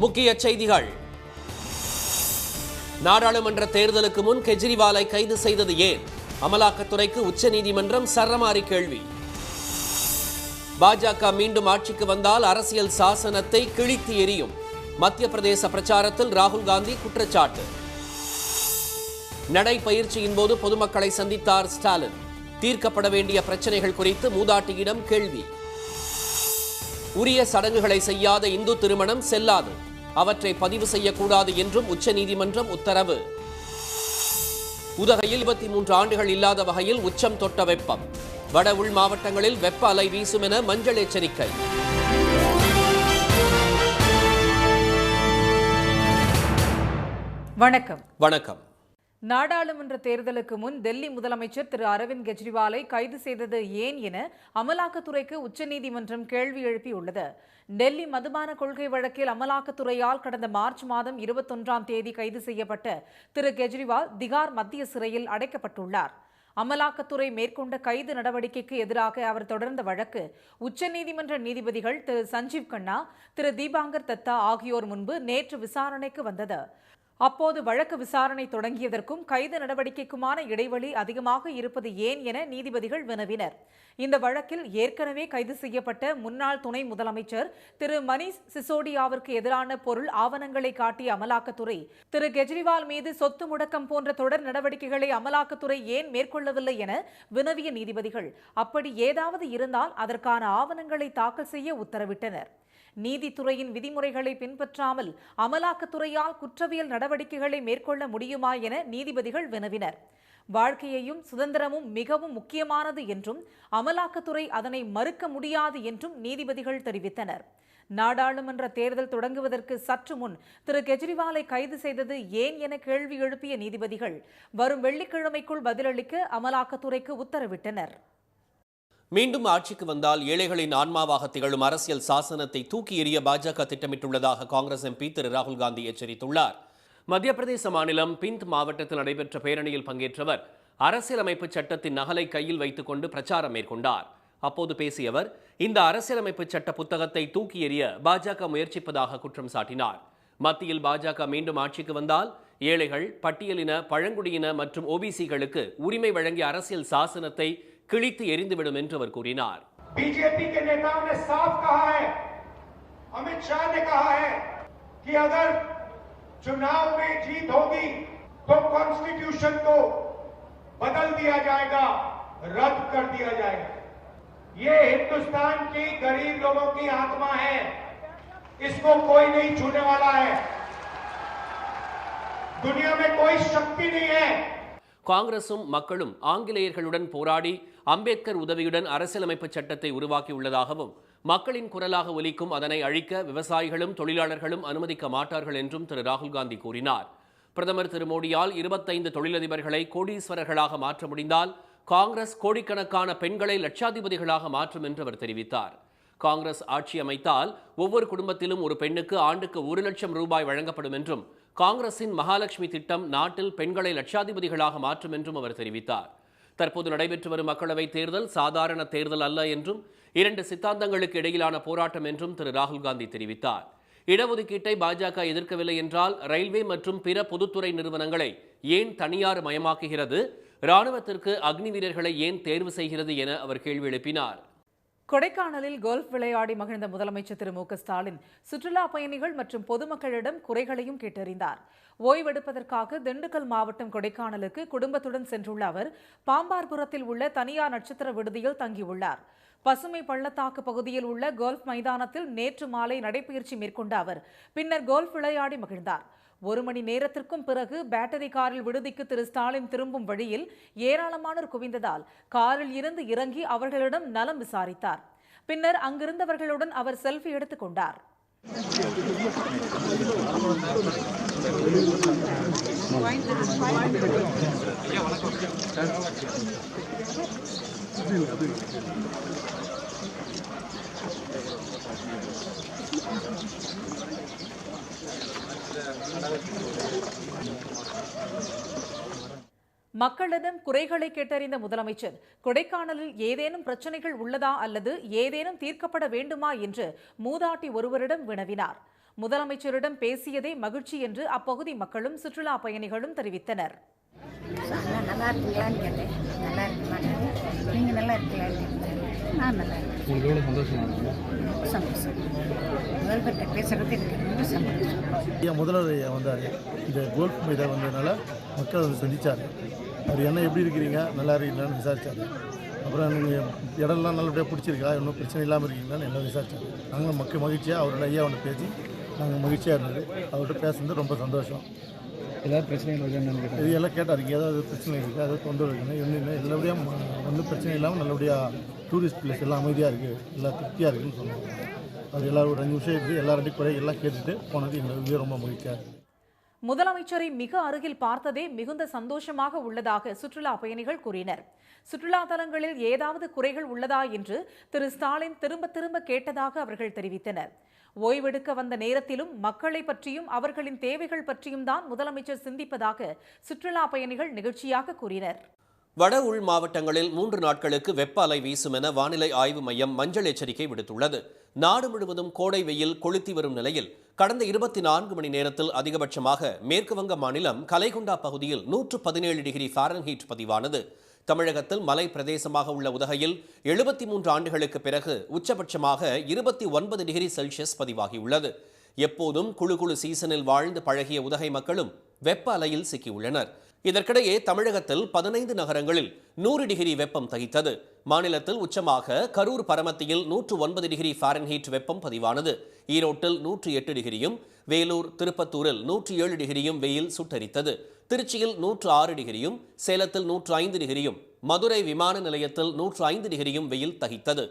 முக்கிய செய்திகள். நாடாளுமன்ற தேர்தலுக்கு முன் கெஜ்ரிவாலை கைது செய்தது ஏன்? அமலாக்கத்துறைக்கு உச்சநீதிமன்றம் சரமாரி கேள்வி. பாஜக மீண்டும் ஆட்சிக்கு வந்தால் அரசியல் சாசனத்தை கிழித்து எறியும். மத்திய பிரதேச பிரச்சாரத்தில் ராகுல் காந்தி குற்றச்சாட்டு. நடைபயிற்சியின் போது பொதுமக்களை சந்தித்தார் ஸ்டாலின். தீர்க்கப்பட வேண்டிய பிரச்சனைகள் குறித்து மூதாட்டியிடம் கேள்வி. உரிய சடங்குகளை செய்யாத இந்து திருமணம் செல்லாது, அவற்றை பதிவு செய்யக்கூடாது என்றும் உச்சநீதிமன்றம் உத்தரவு. உதகையில் 23 ஆண்டுகள் இல்லாத வகையில் உச்சம் தொட்ட வெப்பம். வட உள் மாவட்டங்களில் வெப்ப அலை வீசும் என மஞ்சள் எச்சரிக்கை. வணக்கம். வணக்கம். நாடாளுமன்ற தேர்தலுக்கு முன் டெல்லி முதலமைச்சர் திரு அரவிந்த் கெஜ்ரிவாலை கைது செய்தது ஏன் என அமலாக்கத்துறைக்கு உச்சநீதிமன்றம் கேள்வி எழுப்பியுள்ளது. டெல்லி மதுபான கொள்கை வழக்கில் அமலாக்கத்துறையால் கடந்த மார்ச் மாதம் 21ஆம் தேதி கைது செய்யப்பட்ட திரு கெஜ்ரிவால் திகார் மத்திய சிறையில் அடைக்கப்பட்டுள்ளார். அமலாக்கத்துறை மேற்கொண்ட கைது நடவடிக்கைக்கு எதிராக அவர் தொடர்ந்த வழக்கு உச்சநீதிமன்ற நீதிபதிகள் திரு சஞ்சீவ் கண்ணா, திரு தீபாங்கர் தத்தா ஆகியோர் முன்பு நேற்று விசாரணைக்கு வந்தது. அப்போது வழக்கு விசாரணை தொடங்கியதற்கும் கைது நடவடிக்கைக்குமான இடைவெளி அதிகமாக இருப்பது ஏன் என நீதிபதிகள் வினவினர். இந்த வழக்கில் ஏற்கனவே கைது செய்யப்பட்ட முன்னாள் துணை முதலமைச்சர் திரு மணீஷ் சிசோடியாவிற்கு எதிரான பொருள் ஆவணங்களை காட்டிய அமலாக்கத்துறை திரு கெஜ்ரிவால் மீது சொத்து முடக்கம் போன்ற தொடர் நடவடிக்கைகளை அமலாக்கத்துறை ஏன் மேற்கொள்ளவில்லை என வினவிய நீதிபதிகள் அப்படி ஏதாவது இருந்தால் அதற்கான ஆவணங்களை தாக்கல் செய்ய உத்தரவிட்டனர். நீதித்துறையின் விதிமுறைகளை பின்பற்றாமல் அமலாக்கத்துறையால் குற்றவியல் நடவடிக்கைகளை மேற்கொள்ள முடியுமா என நீதிபதிகள் வினவினர். வாழ்க்கையையும் சுதந்திரமும் மிகவும் முக்கியமானது என்றும் அமலாக்கத்துறை அதனை மறுக்க முடியாது என்றும் நீதிபதிகள் தெரிவித்தனர். நாடாளுமன்ற தேர்தல் தொடங்குவதற்கு சற்று முன் திரு கெஜ்ரிவாலை கைது செய்தது ஏன் என கேள்வி எழுப்பிய நீதிபதிகள் வரும் வெள்ளிக்கிழமைக்குள் பதிலளிக்க அமலாக்கத்துறைக்கு உத்தரவிட்டனர். மீண்டும் ஆட்சிக்கு வந்தால் ஏழைகளின் ஆன்மாவாக திகழும் அரசியல் சாசனத்தை தூக்கி எறிய பாஜக திட்டமிட்டுள்ளதாக காங்கிரஸ் எம்பி திரு ராகுல் காந்தி எச்சரித்துள்ளார். மத்திய பிரதேச மாநிலம் பிந்த் மாவட்டத்தில் நடைபெற்ற பேரணியில் பங்கேற்றவர் அரசியலமைப்பு சட்டத்தின் நகலை கையில் வைத்துக் கொண்டு பிரச்சாரம் மேற்கொண்டார். அப்போது பேசிய அவர் இந்த அரசியலமைப்பு சட்ட புத்தகத்தை தூக்கி எறிய பாஜக முயற்சிப்பதாக குற்றம் சாட்டினார். மத்தியில் பாஜக மீண்டும் ஆட்சிக்கு வந்தால் ஏழைகள், பட்டியலின, பழங்குடியின மற்றும் ஓபிசிகளுக்கு உரிமை வழங்கிய அரசியல் சாசனத்தை கிழித்து எறிந்துவிடும் என்று அவர் கூறினார். बीजेपी के नेताओं ने साफ कहा है, अमित शाह ने कहा है कि अगर चुनाव में जीत होगी तो कॉन्स्टिट्यूशन को बदल दिया जाएगा, रद्द कर दिया जाएगा. ये हिंदुस्तान की गरीब लोगों की आत्मा है, इसको कोई नहीं छूने वाला है. दुनिया में कोई शक्ति नहीं है. காங்கிரசும் மக்களும் ஆங்கிலேயர்களுடன் போராடி அம்பேத்கர் உதவியுடன் அரசியலமைப்பு சட்டத்தை உருவாக்கியுள்ளதாகவும் மக்களின் குரலாக ஒலிக்கும் அதனை அழிக்க விவசாயிகளும் தொழிலாளர்களும் அனுமதிக்க மாட்டார்கள் என்றும் திரு ராகுல் காந்தி கூறினார். பிரதமர் திரு மோடியால் 25 தொழிலதிபர்களை கோடீஸ்வரர்களாக மாற்ற முடிந்தால் காங்கிரஸ் கோடிக்கணக்கான பெண்களை லட்சாதிபதிகளாக மாற்றும் என்று அவர் தெரிவித்தார். காங்கிரஸ் ஆட்சி அமைத்தால் ஒவ்வொரு குடும்பத்திலும் ஒரு பெண்ணுக்கு ஆண்டுக்கு 1 லட்சம் ரூபாய் வழங்கப்படும் என்றும் காங்கிரசின் மகாலட்சுமி திட்டம் நாட்டில் பெண்களை லட்சாதிபதிகளாக மாற்றும் என்றும் அவர் தெரிவித்தார். தற்போது நடைபெற்று வரும் மக்களவைத் தேர்தல் சாதாரண தேர்தல் அல்ல என்றும் 2 சித்தாந்தங்களுக்கு இடையிலான போராட்டம் என்றும் திரு ராகுல் காந்தி தெரிவித்தார். இடஒதுக்கீட்டை பாஜக எதிர்க்கவில்லை என்றால் ரயில்வே மற்றும் பிற பொதுத்துறை நிறுவனங்களை ஏன் தனியார் மயமாக்குகிறது? ராணுவத்திற்கு அக்னி வீரர்களை ஏன் தேர்வு செய்கிறது என அவர் கேள்வி எழுப்பினார். கொடைக்கானலில் கோல்ஃப் விளையாடி மகிழ்ந்த முதலமைச்சர் திரு மு.க. ஸ்டாலின் சுற்றுலா பயணிகள் மற்றும் பொதுமக்களிடம் குறைகளையும் கேட்டறிந்தார். ஓய்வெடுப்பதற்காக திண்டுக்கல் மாவட்டம் கொடைக்கானலுக்கு குடும்பத்துடன் சென்றுள்ள அவர் பாம்பார்புரத்தில் உள்ள தனியார் நட்சத்திர விடுதியில் தங்கியுள்ளார். பசுமை பள்ளத்தாக்கு பகுதியில் உள்ள கோல்ஃப் மைதானத்தில் நேற்று மாலை நடைபயிற்சி மேற்கொண்ட அவர் பின்னர் கோல்ஃப் விளையாடி மகிழ்ந்தார். 1 மணி நேரத்திற்கும் பிறகு பேட்டரி காரில் விடுதிக்கு திரு ஸ்டாலின் திரும்பும் வழியில் ஏராளமானோர் குவிந்ததால் காரில் இருந்து இறங்கி அவர்களிடம் நலம் விசாரித்தார். பின்னர் அங்கிருந்தவர்களுடன் அவர் செல்ஃபி எடுத்துக் கொண்டார். மக்களிடம் குறைகளை கேட்டறிந்த முதலமைச்சர் கொடைக்கானலில் ஏதேனும் பிரச்சனைகள் உள்ளதா அல்லது ஏதேனும் தீர்க்கப்பட வேண்டுமா என்று மூதாட்டி ஒருவரிடம் வினவினார். முதலமைச்சரிடம் பேசியதே மகிழ்ச்சி என்று அப்பகுதி மக்களும் சுற்றுலா பயணிகளும் தெரிவித்தனர். நல்லா இருக்கீங்களான்னு கேட்டேன். நல்லா இருக்குமாங்க, நீங்கள் நல்லா இருக்கீங்களான்னு கேட்டேன். நான் நல்லா இருக்கேன். உங்களுக்கு எவ்வளோ சந்தோஷமா இருக்கு? சந்தோஷம். முதல்வர்கிட்ட பேசுகிறது எனக்கு ரொம்ப சந்தோஷம். முதல்வர் வந்தார், இந்த கோல்ஃப் மீதை வந்ததுனால மக்கள் வந்து சந்தித்தார். அவர் என்ன எப்படி இருக்கிறீங்க, நல்லா இருக்கீங்களான்னு விசாரித்தார். அப்புறம் நீங்கள் இடம்லாம் நல்லபடியாக பிடிச்சிருக்கா, இன்னும் பிரச்சனை இல்லாமல் இருக்கீங்களான்னு எல்லாம் விசாரித்தார். நாங்களும் மக்கள் மகிழ்ச்சியாக அவரோட ஐயா ஒன்று பேசி நாங்கள் மகிழ்ச்சியாக இருந்தது. அவர்கிட்ட பேசுனது ரொம்ப சந்தோஷம். ஏதாவது பிரச்சனைகள் இருக்கான்னு கேட்டால் இது எல்லாம் கேட்டார், இங்கே ஏதாவது பிரச்சனை இருக்குது, ஏதாவது தொந்தரவு இருக்குன்னு. இன்னும் நல்லபடியாக ஒன்றும் பிரச்சனை இல்லாமல் நல்லபடியாக டூரிஸ்ட் பிளேஸ் எல்லாம் அமைதியாக இருக்குது, எல்லாம் திருப்தியாக இருக்குதுன்னு சொன்னாங்க. அவர் எல்லோரும் ஒரு 5 நிமிஷம் இருக்குது, எல்லார்ட்டையும் கூட எல்லாம் கேட்டுட்டு போனது எங்களுக்கு ரொம்ப மகிழ்ச்சியாக இருக்குது. முதலமைச்சரை மிக அருகில் பார்த்ததே மிகுந்த சந்தோஷமாக உள்ளதாக சுற்றுலா பயணிகள் கூறினர். சுற்றுலா தலங்களில் ஏதாவது குறைகள் உள்ளதா என்று திரு ஸ்டாலின் திரும்ப திரும்ப கேட்டதாக அவர்கள் தெரிவித்தனர். ஓய்வெடுக்க வந்த நேரத்திலும் மக்களை பற்றியும் அவர்களின் தேவைகள் பற்றியும் தான் முதலமைச்சர் சிந்திப்பதாக சுற்றுலா பயணிகள் நிகழ்ச்சியாக கூறினர். வட உள் மாவட்டங்களில் 3 நாட்களுக்கு வெப்ப அலை வீசும் என வானிலை ஆய்வு மையம் மஞ்சள் எச்சரிக்கை விடுத்துள்ளது. நாடு முழுவதும் கோடை வெயில் கொளுத்தி வரும் நிலையில் கடந்த 24 மணி நேரத்தில் அதிகபட்சமாக மேற்குவங்க மாநிலம் கலைகுண்டா பகுதியில் 117 டிகிரி ஃபாரன்ஹீட் பதிவானது. தமிழகத்தில் மலை பிரதேசமாக உள்ள உதகையில் 73 ஆண்டுகளுக்கு பிறகு உச்சபட்சமாக 29 டிகிரி செல்சியஸ் பதிவாகியுள்ளது. எப்போதும் குழு சீசனில் வாழ்ந்து பழகிய உதகை மக்களும் வெப்ப அலையில் சிக்கியுள்ளனர். இதற்கிடையே தமிழகத்தில் 15 நகரங்களில் 100 டிகிரி வெப்பம் தகித்தது. மாநிலத்தில் உச்சமாக கரூர் பரமத்தியில் 109 டிகிரி ஃபாரன்ஹீட் வெப்பம் பதிவானது. ஈரோட்டில் 108 டிகிரியும், வேலூர் திருப்பத்தூரில் 107 டிகிரியும் வெயில் சுட்டரித்தது. திருச்சியில் 106 டிகிரியும், சேலத்தில் 105 டிகிரியும், மதுரை விமான நிலையத்தில் 105 டிகிரியும் வெயில் தகித்தது.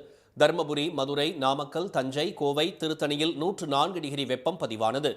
தர்மபுரி, மதுரை, நாமக்கல், தஞ்சை, கோவை, திருத்தணியில் 104 டிகிரி வெப்பம் பதிவானது.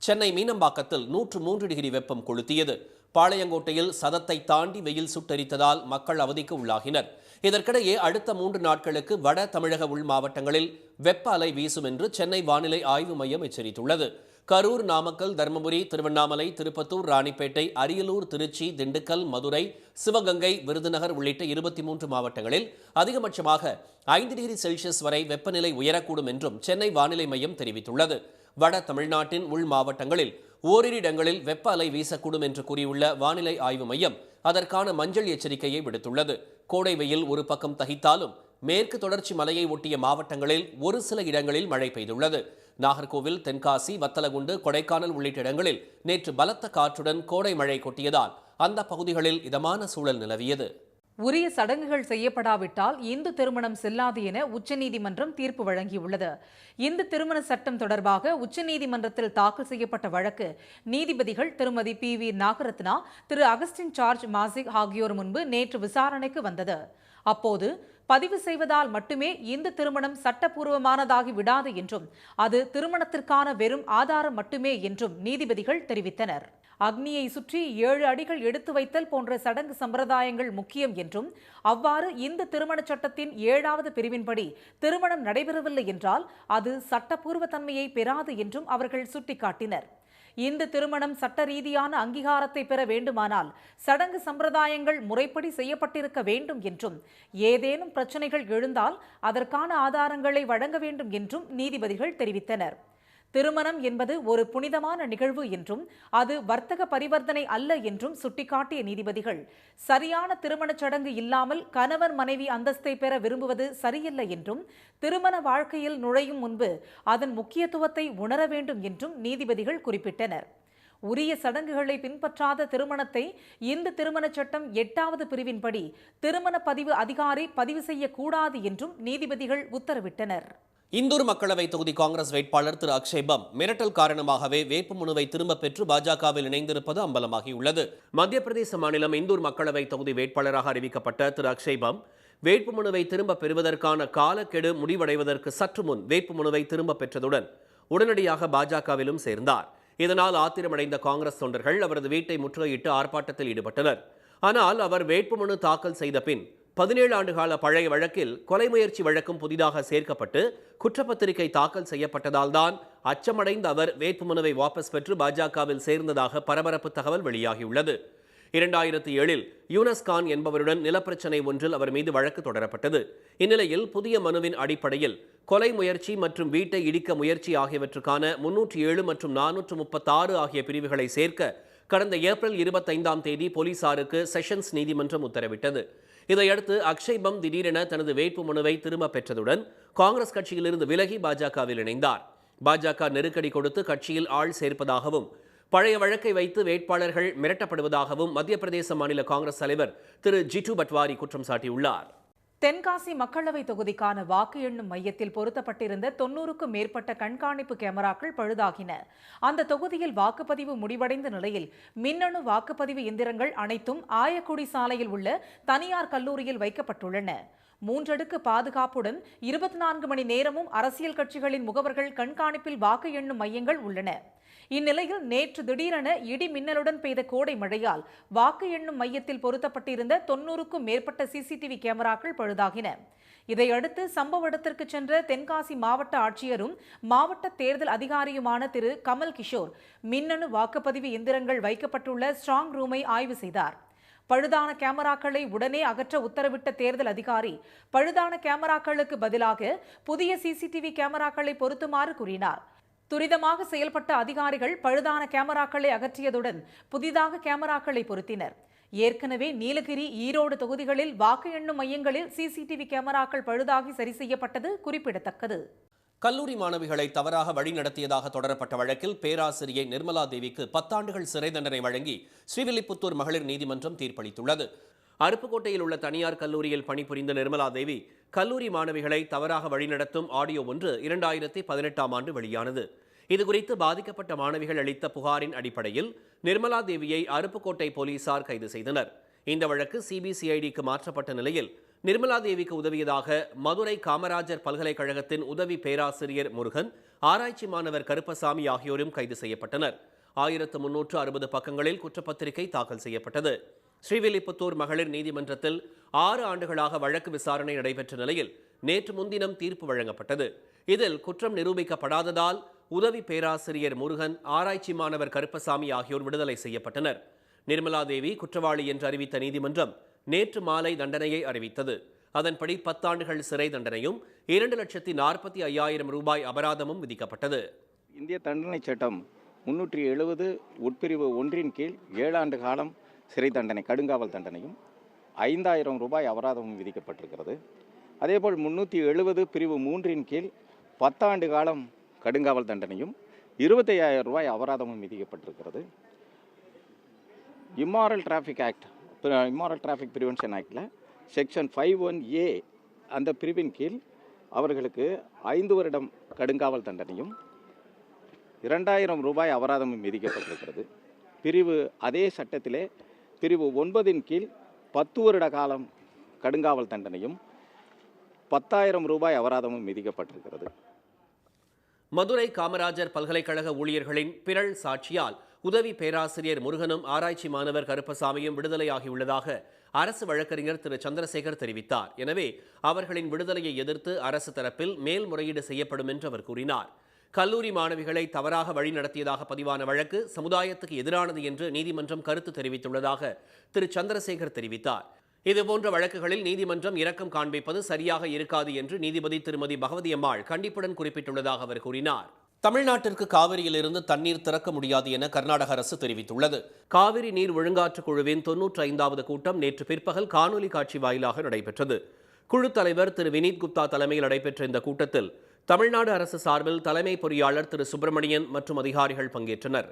சென்னை மீனம்பாக்கத்தில் 103 டிகிரி வெப்பம் கொளுத்தியது. பாளையங்கோட்டையில் சதத்தை தாண்டி வெயில் சுட்டரித்ததால் மக்கள் அவதிக்கு உள்ளாகினர். இதற்கிடையே அடுத்த 3 நாட்களுக்கு வட தமிழக உள் மாவட்டங்களில் வெப்ப அலை வீசும் என்று சென்னை வானிலை ஆய்வு மையம் எச்சரித்துள்ளது. கரூர், நாமக்கல், தர்மபுரி, திருவண்ணாமலை, திருப்பத்தூர், ராணிப்பேட்டை, அரியலூர், திருச்சி, திண்டுக்கல், மதுரை, சிவகங்கை, விருதுநகர் உள்ளிட்ட 23 மாவட்டங்களில் அதிகபட்சமாக 5 டிகிரி செல்சியஸ் வரை வெப்பநிலை உயரக்கூடும் என்றும் சென்னை வானிலை மையம் தெரிவித்துள்ளது. வட தமிழ்நாட்டின் உள் மாவட்டங்களில் ஓரிரு இடங்களில் வெப்ப அலை வீசக்கூடும் என்று கூறியுள்ள வானிலை ஆய்வு மையம் அதற்கான மஞ்சள் எச்சரிக்கையை விடுத்துள்ளது. கோடை வெயில் ஒரு பக்கம் தகித்தாலும் மேற்கு தொடர்ச்சி மலையை ஒட்டிய மாவட்டங்களில் ஒரு சில இடங்களில் மழை பெய்துள்ளது. நாகர்கோவில், தென்காசி, வத்தலகுண்டு, கொடைக்கானல் உள்ளிட்ட இடங்களில் நேற்று பலத்த காற்றுடன் கோடை மழை கொட்டியதால் அந்த பகுதிகளில் இதமான சூழல் நிலவியது. உரிய சடங்குகள் செய்யப்படாவிட்டால் இந்து திருமணம் செல்லாது என உச்சநீதிமன்றம் தீர்ப்பு வழங்கியுள்ளது. இந்து திருமண சட்டம் தொடர்பாக உச்சநீதிமன்றத்தில் தாக்கல் செய்யப்பட்ட வழக்கு நீதிபதிகள் திருமதி PV நாகரத்னா, திரு அகஸ்டின் சார்ஜ் மாசிக் ஆகியோர் முன்பு நேற்று விசாரணைக்கு வந்தது. அப்போது பதிவு செய்வதால் மட்டுமே இந்து திருமணம் சட்டப்பூர்வமானதாகி விடாது என்றும் அது திருமணத்திற்கான வெறும் ஆதாரம் மட்டுமே என்றும் நீதிபதிகள் தெரிவித்தனர். அக்னியை சுற்றி 7 அடிகள் எடுத்து வைத்தல் போன்ற சடங்கு சம்பிரதாயங்கள் முக்கியம் என்றும் அவ்வாறு இந்த திருமண சட்டத்தின் 7வது பிரிவின்படி திருமணம் நடைபெறவில்லை என்றால் அது சட்டப்பூர்வ தன்மையை பெறாது என்றும் அவர்கள் சுட்டிக்காட்டினர். இந்த திருமணம் சட்ட ரீதியான அங்கீகாரத்தை பெற வேண்டுமானால் சடங்கு சம்பிரதாயங்கள் முறைப்படி செய்யப்பட்டிருக்க வேண்டும் என்றும் ஏதேனும் பிரச்சனைகள் எழுந்தால் அதற்கான ஆதாரங்களை வழங்க வேண்டும் என்றும் நீதிபதிகள் தெரிவித்தனர். திருமணம் என்பது ஒரு புனிதமான நிகழ்வு என்றும் அது வர்த்தக பரிவர்த்தனை அல்ல என்றும் சுட்டிக்காட்டிய நீதிபதிகள் சரியான திருமணச் சடங்கு இல்லாமல் கணவர் மனைவி அந்தஸ்தை பெற விரும்புவது சரியில்லை என்றும் திருமண வாழ்க்கையில் நுழையும் முன்பு அதன் முக்கியத்துவத்தை உணர வேண்டும் என்றும் நீதிபதிகள் குறிப்பிட்டனர். உரிய சடங்குகளை பின்பற்றாத திருமணத்தை இந்த திருமணச் சட்டம் 8வது பிரிவின்படி திருமண பதிவு அதிகாரி பதிவு செய்யக்கூடாது என்றும் நீதிபதிகள் உத்தரவிட்டனர். இந்தூர் மக்களவை தொகுதி காங்கிரஸ் வேட்பாளர் திரு அக்ஷய் பம் மிரட்டல் காரணமாகவே வேட்புமனுவை திரும்பப் பெற்று பாஜகவில் இணைந்திருப்பது அம்பலமாகியுள்ளது. மத்திய பிரதேச மாநிலம் இந்தூர் மக்களவை தொகுதி வேட்பாளராக அறிவிக்கப்பட்ட திரு அக்ஷய் பம் வேட்புமனுவை திரும்பப் பெறுவதற்கான காலக்கெடு முடிவடைவதற்கு சற்று முன் வேட்புமனுவை திரும்பப் பெற்றதுடன் உடனடியாக பாஜகவிலும் சேர்ந்தார். இதனால் ஆத்திரமடைந்த காங்கிரஸ் தொண்டர்கள் அவரது வீட்டை முற்றுகையிட்டு ஆர்ப்பாட்டத்தில் ஈடுபட்டனர். ஆனால் அவர் வேட்புமனு தாக்கல் செய்த பின் 17 ஆண்டுகால பழைய வழக்கில் கொலை முயற்சி வழக்கும் புதிதாக சேர்க்கப்பட்டு குற்றப்பத்திரிகை தாக்கல் செய்யப்பட்டதால் தான் அச்சமடைந்த அவர் வேட்புமனுவை வாபஸ் பெற்று பாஜகவில் சேர்ந்ததாக பரபரப்பு தகவல் வெளியாகியுள்ளது. 2007இல் யூனஸ் கான் என்பவருடன் நிலப்பிரச்சனை ஒன்றில் அவர் மீது வழக்கு தொடரப்பட்டது. இந்நிலையில் புதிய மனுவின் அடிப்படையில் கொலை முயற்சி மற்றும் வீட்டை இடிக்க முயற்சி ஆகியவற்றுக்கான 307 மற்றும் 436 ஆகிய பிரிவுகளை சேர்க்க கடந்த ஏப்ரல் 25ஆம் தேதி போலீசாருக்கு செஷன்ஸ் நீதிமன்றம் உத்தரவிட்டது. இதையடுத்து அக்ஷய் பம் திடீரென தனது வேட்புமனுவை திரும்பப் பெற்றதுடன் காங்கிரஸ் கட்சியிலிருந்து விலகி பாஜகவில் இணைந்தார். பாஜக நெருக்கடி கொடுத்து கட்சியில் ஆள் சேர்ப்பதாகவும் பழைய வழக்கை வைத்து வேட்பாளர்கள் மிரட்டப்படுவதாகவும் மத்திய பிரதேச மாநில காங்கிரஸ் தலைவர் திரு ஜிட்டு பட்வாரி குற்றம் சாட்டியுள்ளார். தென்காசி மக்களவை தொகுதிக்கான வாக்கு எண்ணும் மையத்தில் பொருத்தப்பட்டிருந்த 90க்கும் மேற்பட்ட கண்காணிப்பு கேமராக்கள் பழுதாகின. அந்த தொகுதியில் வாக்குப்பதிவு முடிவடைந்த நிலையில் மின்னணு வாக்குப்பதிவு எந்திரங்கள் அனைத்தும் ஆயக்குடி சாலையில் உள்ள தனியார் கல்லூரியில் வைக்கப்பட்டுள்ளன. 3 அடுக்கு பாதுகாப்புடன் 24 மணி நேரமும் அரசியல் கட்சிகளின் முகவர்கள் கண்காணிப்பில் வாக்கு எண்ணும் மையங்கள் உள்ளன. இந்நிலையில் நேற்று திடீரென இடி மின்னலுடன் பெய்த கோடை மழையால் வாக்கு எண்ணும் மையத்தில் பொருத்தப்பட்டிருந்த 90க்கும் மேற்பட்ட சிசிடிவி கேமராக்கள் பழுதாகின. இதையடுத்து சம்பவ இடத்திற்கு சென்ற தென்காசி மாவட்ட ஆட்சியரும் மாவட்ட தேர்தல் அதிகாரியுமான திரு கமல் கிஷோர் மின்னணு வாக்குப்பதிவு எந்திரங்கள் வைக்கப்பட்டுள்ள ஸ்ட்ராங் ரூமை ஆய்வு செய்தார். பழுதான கேமராக்களை உடனே அகற்ற உத்தரவிட்ட தேர்தல் அதிகாரி பழுதான கேமராக்களுக்கு பதிலாக புதிய சிசிடிவி கேமராக்களை பொருத்துமாறு கூறினார். துரிதமாக செயல்பட்ட அதிகாரிகள் பழுதான கேமராக்களை அகற்றியதுடன் புதிதாக கேமராக்களை பொருத்தினர். ஏற்கனவே நீலகிரி, ஈரோடு தொகுதிகளில் வாக்கு எண்ணும் மையங்களில் சிசிடிவி கேமராக்கள் பழுதாகி சரி செய்யப்பட்டது குறிப்பிடத்தக்கது. கல்லூரி மாணவிகளை தவறாக வழிநடத்தியதாக தொடரப்பட்ட வழக்கில் பேராசிரியை நிர்மலா தேவிக்கு 10 ஆண்டுகள் சிறை தண்டனை வழங்கி ஸ்ரீவில்லிபுத்தூர் மகளிர் நீதிமன்றம் தீர்ப்பளித்துள்ளது. அருப்புக்கோட்டையில் உள்ள தனியார் கல்லூரியில் பணிபுரிந்த நிர்மலா தேவி கல்லூரி மாணவிகளை தவறாக வழிநடத்தும் ஆடியோ ஒன்று 2018ஆம் ஆண்டு வெளியானது. இதுகுறித்து பாதிக்கப்பட்ட மாணவிகள் அளித்த புகாரின் அடிப்படையில் நிர்மலா தேவியை அருப்புக்கோட்டை போலீசார் கைது செய்தனர். இந்த வழக்கு சிபிசிஐடிக்கு மாற்றப்பட்ட நிலையில் நிர்மலா தேவிக்கு உதவியதாக மதுரை காமராஜர் பல்கலைக்கழகத்தின் உதவி பேராசிரியர் முருகன், ஆராய்ச்சி மாணவர் கருப்பசாமி ஆகியோரும் கைது செய்யப்பட்டனர். 1360 பக்கங்களில் குற்றப்பத்திரிகை தாக்கல் செய்யப்பட்டது. ஸ்ரீவில்லிபுத்தூர் மகளிர் நீதிமன்றத்தில் 6 ஆண்டுகளாக வழக்கு விசாரணை நடைபெற்ற நிலையில் நேற்று முன்தினம் தீர்ப்பு வழங்கப்பட்டது. இதில் குற்றம் நிரூபிக்கப்படாததால் உதவி பேராசிரியர் முருகன், ஆராய்ச்சி மாணவர் கருப்பசாமி ஆகியோர் விடுதலை செய்யப்பட்டனர். நிர்மலா தேவி குற்றவாளி என்று அறிவித்த நீதிமன்றம் நேற்று மாலை தண்டனையை அறிவித்தது. அதன்படி 10 ஆண்டுகள் சிறை தண்டனையும் 2,45,000 ரூபாய் அபராதமும் விதிக்கப்பட்டது. இந்திய தண்டனை சட்டம் 370 உட்பிரிவு 1 கீழ் 7 ஆண்டு காலம் சிறை தண்டனை, கடுங்காவல் தண்டனையும் 5,000 ரூபாய் அபராதமும் விதிக்கப்பட்டிருக்கிறது. அதேபோல் 370 பிரிவு 3 கீழ் 10 ஆண்டு காலம் கடுங்காவல் தண்டனையும் 25,000 ரூபாய் அபராதமும் விதிக்கப்பட்டிருக்கிறது. இம்மாரல் டிராஃபிக் ப்ரிவென்ஷன் ஆக்டில் செக்ஷன் 51A அந்த பிரிவின் கீழ் அவர்களுக்கு 5 வருடம் கடுங்காவல் தண்டனையும் 2,000 ரூபாய் அபராதமும் விதிக்கப்பட்டிருக்கிறது. அதே சட்டத்திலே பிரிவு 9 கீழ் 10 வருட காலம் கடுங்காவல் தண்டனையும் 10,000 ரூபாய் அபராதமும் விதிக்கப்பட்டிருக்கிறது. மதுரை காமராஜர் பல்கலைக்கழக ஊழியர்களின் பிறழ் சாட்சியால் உதவி பேராசிரியர் முருகனும், ஆராய்ச்சி மாணவர் கருப்பசாமியும் விடுதலையாகியுள்ளதாக அரசு வழக்கறிஞர் திரு சந்திரசேகர் தெரிவித்தார். எனவே அவர்களின் விடுதலையை எதிர்த்து அரசு தரப்பில் மேல்முறையீடு செய்யப்படும் என்று அவர் கூறினார். கல்லூரி மாணவிகளை தவறாக வழிநடத்தியதாக பதிவான வழக்கு சமுதாயத்துக்கு எதிரானது என்று நீதிமன்றம் கருத்து தெரிவித்துள்ளதாக திரு சந்திரசேகர் தெரிவித்தார். இதுபோன்ற வழக்குகளில் நீதிமன்றம் இரக்கம் காண்பிப்பது சரியாக இருக்காது என்று நீதிபதி திருமதி பகவதி அம்மாள் கண்டிப்புடன் குறிப்பிட்டுள்ளதாக அவர் கூறினார். தமிழ்நாட்டிற்கு காவிரியிலிருந்து தண்ணீர் திறக்க முடியாது என கர்நாடக அரசு தெரிவித்துள்ளது. காவிரி நீர் ஒழுங்காற்று குழுவின் 95வது கூட்டம் நேற்று பிற்பகல் காணொலி காட்சி வாயிலாக நடைபெற்றது. குழு தலைவர் திரு வினீத் குப்தா தலைமையில் நடைபெற்ற இந்த கூட்டத்தில் தமிழ்நாடு அரசு சார்பில் தலைமை பொறியாளர் திரு சுப்பிரமணியன் மற்றும் அதிகாரிகள் பங்கேற்றனர்.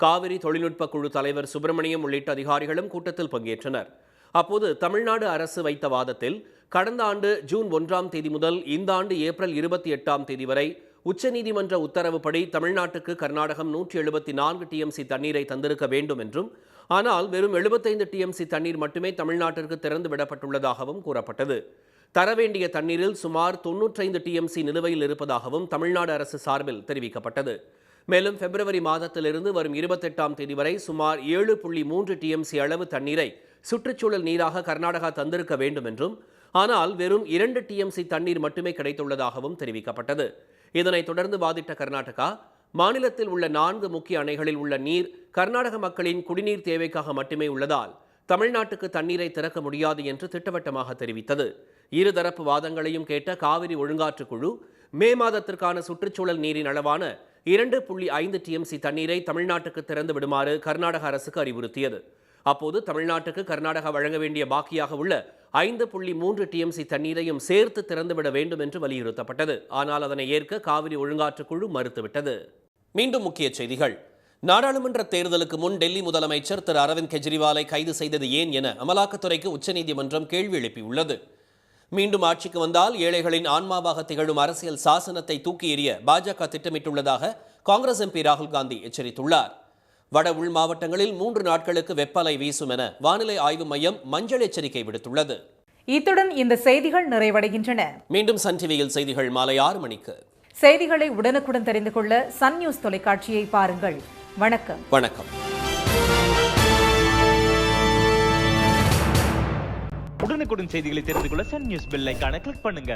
காவிரி தொழில்நுட்ப குழு தலைவர் சுப்பிரமணியம் உள்ளிட்ட அதிகாரிகளும் கூட்டத்தில் பங்கேற்றனர். அப்போது தமிழ்நாடு அரசு வைத்த வாதத்தில் கடந்த ஆண்டு ஜூன் 1ஆம் தேதி முதல் இந்த ஆண்டு ஏப்ரல் 28ஆம் தேதி வரை உச்சநீதிமன்ற உத்தரவுப்படி தமிழ்நாட்டுக்கு கர்நாடகம் 174 டிஎம்சி தண்ணீரை தந்திருக்க வேண்டும் என்றும், ஆனால் வெறும் 75 டிஎம்சி தண்ணீர் மட்டுமே தமிழ்நாட்டிற்கு திறந்து விடப்பட்டுள்ளதாகவும் கூறப்பட்டது. தரவேண்டிய தண்ணீரில் சுமார் 95 டிஎம்சி நிலுவையில் இருப்பதாகவும் தமிழ்நாடு அரசு சார்பில் தெரிவிக்கப்பட்டது. மேலும் பிப்ரவரி மாதத்திலிருந்து வரும் 28ஆம் தேதி வரை சுமார் 7.3 டிஎம்சி அளவு தண்ணீரை சுற்றுச்சூழல் நீராக கர்நாடகா தந்திருக்க வேண்டும் என்றும், ஆனால் வெறும் 2 டிஎம்சி தண்ணீர் மட்டுமே கிடைத்துள்ளதாகவும் தெரிவிக்கப்பட்டது. இதனைத் தொடர்ந்து வாதிட்ட கர்நாடகா, மாநிலத்தில் உள்ள 4 முக்கிய அணைகளில் உள்ள நீர் கர்நாடக மக்களின் குடிநீர் தேவைக்காக மட்டுமே உள்ளதால் தமிழ்நாட்டுக்கு தண்ணீரை திறக்க முடியாது என்று திட்டவட்டமாக தெரிவித்தது. இருதரப்பு வாதங்களையும் கேட்ட காவிரி ஒழுங்காற்று குழு மே மாதத்திற்கான சுற்றுச்சூழல் நீரின் அளவான 2.5 TMC தண்ணீரை தமிழ்நாட்டுக்கு திறந்து விடுமாறு கர்நாடக அரசுக்கு அறிவுறுத்தியது. அப்போது தமிழ்நாட்டுக்கு கர்நாடகா வழங்க வேண்டிய பாக்கியாக உள்ள 5.3 TMC தண்ணீரையும் சேர்த்து திறந்துவிட வேண்டும் என்று வலியுறுத்தப்பட்டது. ஆனால் அதனை ஏற்க காவிரி ஒழுங்காற்றுக்குழு மறுத்துவிட்டது. மீண்டும் முக்கிய செய்திகள். நாடாளுமன்ற தேர்தலுக்கு முன் டெல்லி முதலமைச்சர் திரு அரவிந்த் கெஜ்ரிவாலை கைது செய்தது ஏன் என அமலாக்கத்துறைக்கு உச்சநீதிமன்றம் கேள்வி எழுப்பியுள்ளது. மீண்டும் ஆட்சிக்கு வந்தால் ஏழைகளின் ஆன்மாவாக திகழும் அரசியல் சாசனத்தை தூக்கி எறிய பாஜக திட்டமிட்டுள்ளதாக காங்கிரஸ் MP ராகுல் காந்தி எச்சரித்துள்ளார். வட உள் மாவட்டங்களில் 3 நாட்களுக்கு வெப்பலை வீசும் என வானிலை ஆய்வு மையம் மஞ்சள் எச்சரிக்கை விடுத்துள்ளது. இத்துடன் இந்த செய்திகள் நிறைவடைகின்றன. மீண்டும் சன் டிவியில் செய்திகள் மாலை 6 மணிக்கு. செய்திகளை உடனுக்குடன் தெரிந்து கொள்ள சன் நியூஸ் தொலைக்காட்சியை பாருங்கள். வணக்கம். வணக்கம். உடனுக்குடன் செய்திகளை தெரிந்து கொள்ள சன் நியூஸ் பெல் ஐகானை கிளிக் பண்ணுங்க.